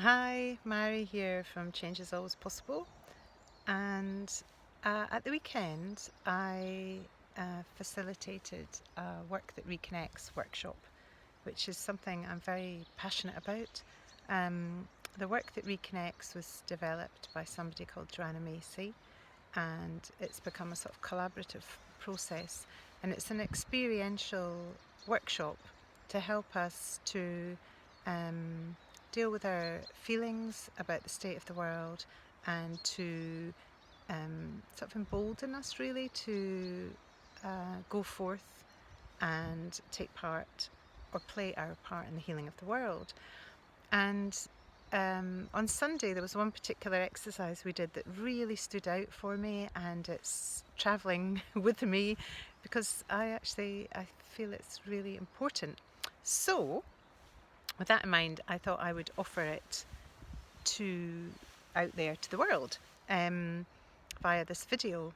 Hi, Mary here from Change is Always Possible. And at the weekend, I facilitated a Work That Reconnects workshop, which is something I'm very passionate about. The Work That Reconnects was developed by somebody called Joanna Macy, and it's become a sort of collaborative process. And it's an experiential workshop to help us to deal with our feelings about the state of the world and to sort of embolden us really to go forth and take part or play our part in the healing of the world. And on Sunday, there was one particular exercise we did that really stood out for me, and it's travelling with me because I feel it's really important. So, with that in mind, I thought I would offer it to out there to the world via this video.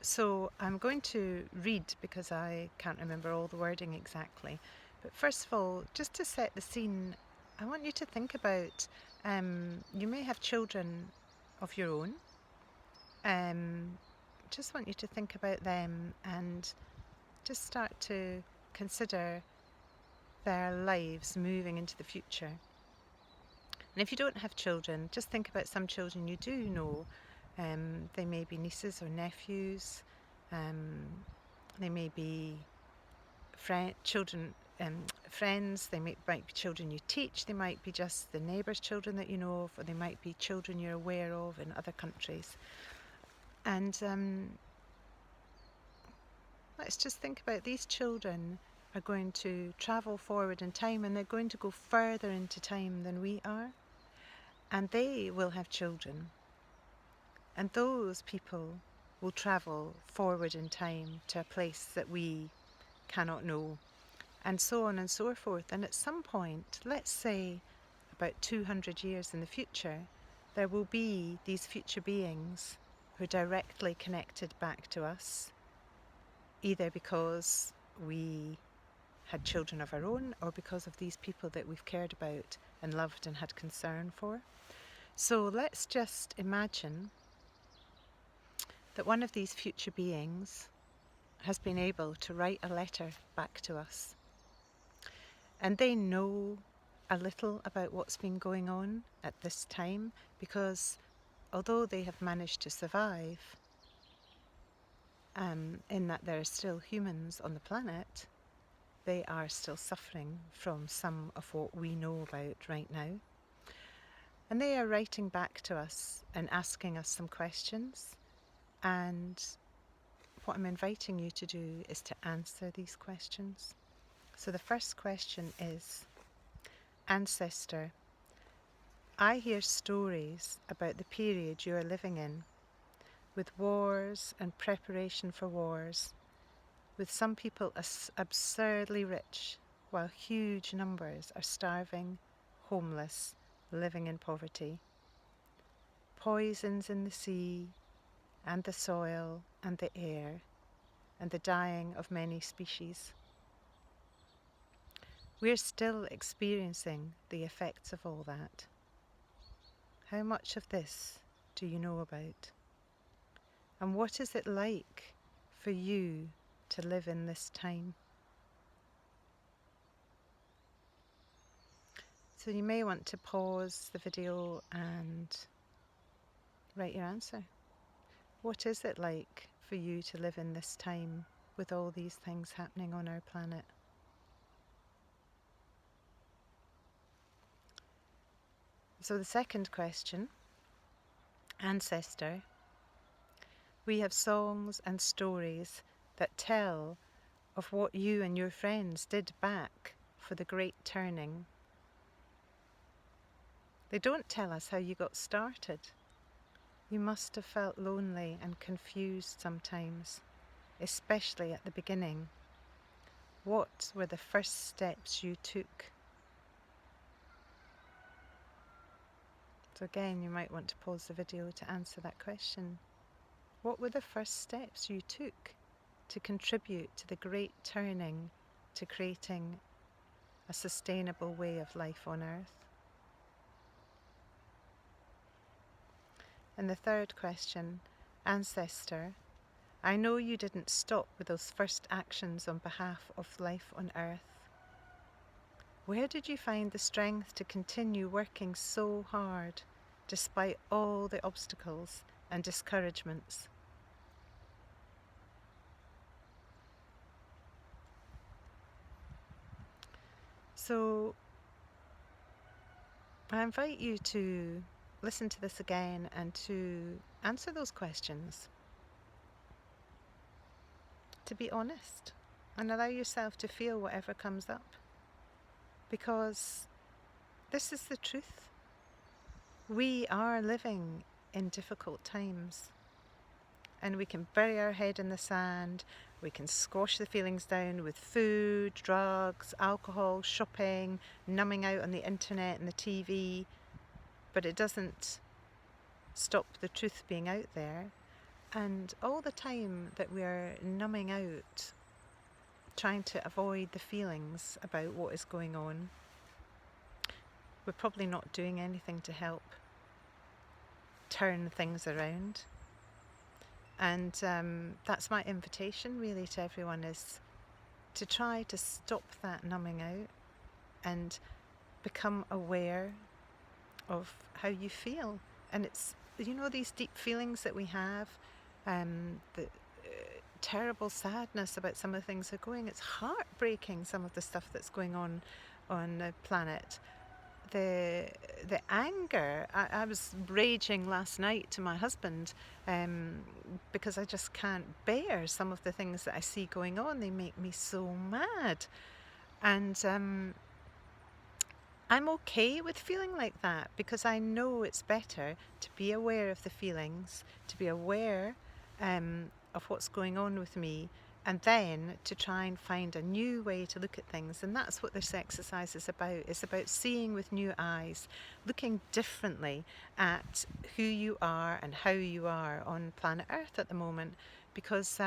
So I'm going to read because I can't remember all the wording exactly. But first of all, just to set the scene, I want you to think about you may have children of your own. Just want you to think about them and just start to consider their lives moving into the future. And if you don't have children, just think about some children you do know. They may be nieces or nephews. They may be children, friends. They might be children you teach. They might be just the neighbours' children that you know of, or they might be children you're aware of in other countries. And let's just think about these children are going to travel forward in time, and they're going to go further into time than we are. And they will have children. And those people will travel forward in time to a place that we cannot know, and so on and so forth. And at some point, let's say about 200 years in the future, there will be these future beings who are directly connected back to us, either because we had children of our own or because of these people that we've cared about and loved and had concern for. So let's just imagine that one of these future beings has been able to write a letter back to us. And they know a little about what's been going on at this time, because although they have managed to survive, in that there are still humans on the planet, they are still suffering from some of what we know about right now. And they are writing back to us and asking us some questions. And what I'm inviting you to do is to answer these questions. So the first question is, Ancestor, I hear stories about the period you are living in, with wars and preparation for wars, with some people absurdly rich, while huge numbers are starving, homeless, living in poverty. Poisons in the sea, and the soil, and the air, and the dying of many species. We're still experiencing the effects of all that. How much of this do you know about? And what is it like for you to live in this time? So you may want to pause the video and write your answer. What is it like for you to live in this time with all these things happening on our planet? So the second question, Ancestor, we have songs and stories that tell of what you and your friends did back for the Great Turning. They don't tell us how you got started. You must have felt lonely and confused sometimes, especially at the beginning. What were the first steps you took? So again, you might want to pause the video to answer that question. What were the first steps you took to contribute to the great turning, to creating a sustainable way of life on Earth? And the third question, Ancestor, I know you didn't stop with those first actions on behalf of life on Earth. Where did you find the strength to continue working so hard despite all the obstacles and discouragements? So I invite you to listen to this again and to answer those questions, to be honest, and allow yourself to feel whatever comes up, because this is the truth. We are living in difficult times, and we can bury our head in the sand, we can squash the feelings down with food, drugs, alcohol, shopping, numbing out on the internet and the TV, but it doesn't stop the truth being out there. And all the time that we are numbing out, trying to avoid the feelings about what is going on, we're probably not doing anything to help turn things around. And that's my invitation really to everyone, is to try to stop that numbing out and become aware of how you feel. And it's, you know, these deep feelings that we have, the terrible sadness about some of the things that are going. It's heartbreaking, some of the stuff that's going on the planet. The anger, I was raging last night to my husband because I just can't bear some of the things that I see going on. They make me so mad. And I'm okay with feeling like that, because I know it's better to be aware of the feelings, to be aware of what's going on with me, and then to try and find a new way to look at things. And that's what this exercise is about. It's about seeing with new eyes, looking differently at who you are and how you are on planet Earth at the moment. Because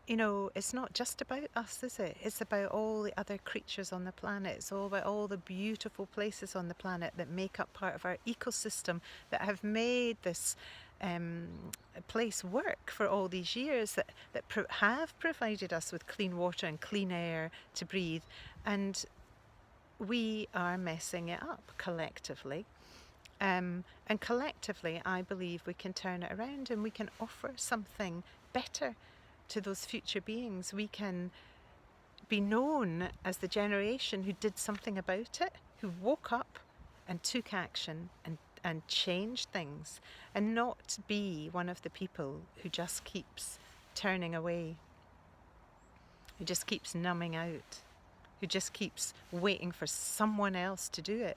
you know, it's not just about us, is it? It's about all the other creatures on the planet. It's all about all the beautiful places on the planet that make up part of our ecosystem, that have made this place work for all these years, that have provided us with clean water and clean air to breathe. And we are messing it up collectively. And collectively, I believe we can turn it around, and we can offer something better to those future beings. We can be known as the generation who did something about it, who woke up and took action and changed things, and not be one of the people who just keeps turning away, who just keeps numbing out, who just keeps waiting for someone else to do it.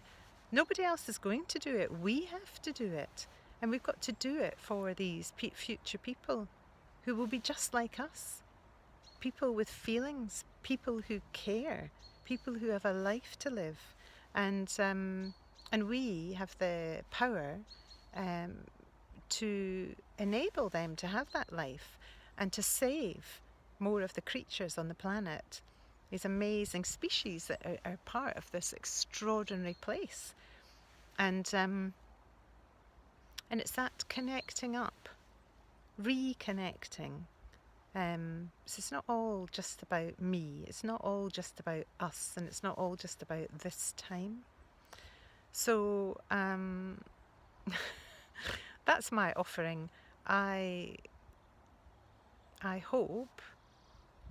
Nobody else is going to do it. We have to do it. And we've got to do it for these future people who will be just like us. People with feelings, people who care, people who have a life to live. And we have the power to enable them to have that life, and to save more of the creatures on the planet, these amazing species that are part of this extraordinary place. And it's that connecting up, reconnecting. So it's not all just about me, it's not all just about us, and it's not all just about this time. So that's my offering. I hope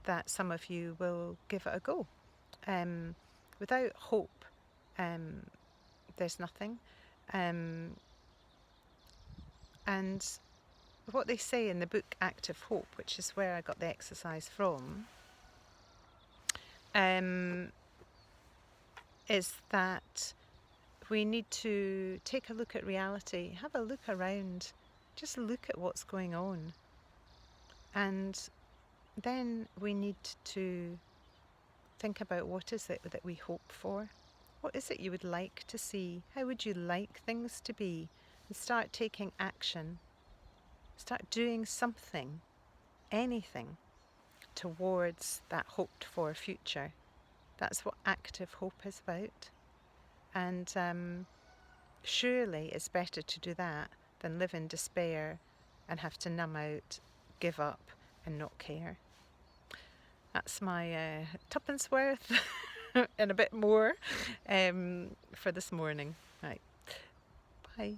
that some of you will give it a go. Without hope, there's nothing. And what they say in the book Active Hope, which is where I got the exercise from, is that we need to take a look at reality, have a look around, just look at what's going on. And then we need to think about, what is it that we hope for? What is it you would like to see? How would you like things to be? And start taking action. Start doing something, anything, towards that hoped for future. That's what active hope is about. And surely it's better to do that than live in despair and have to numb out, give up, and not care. That's my tuppence worth and a bit more for this morning. Right, bye.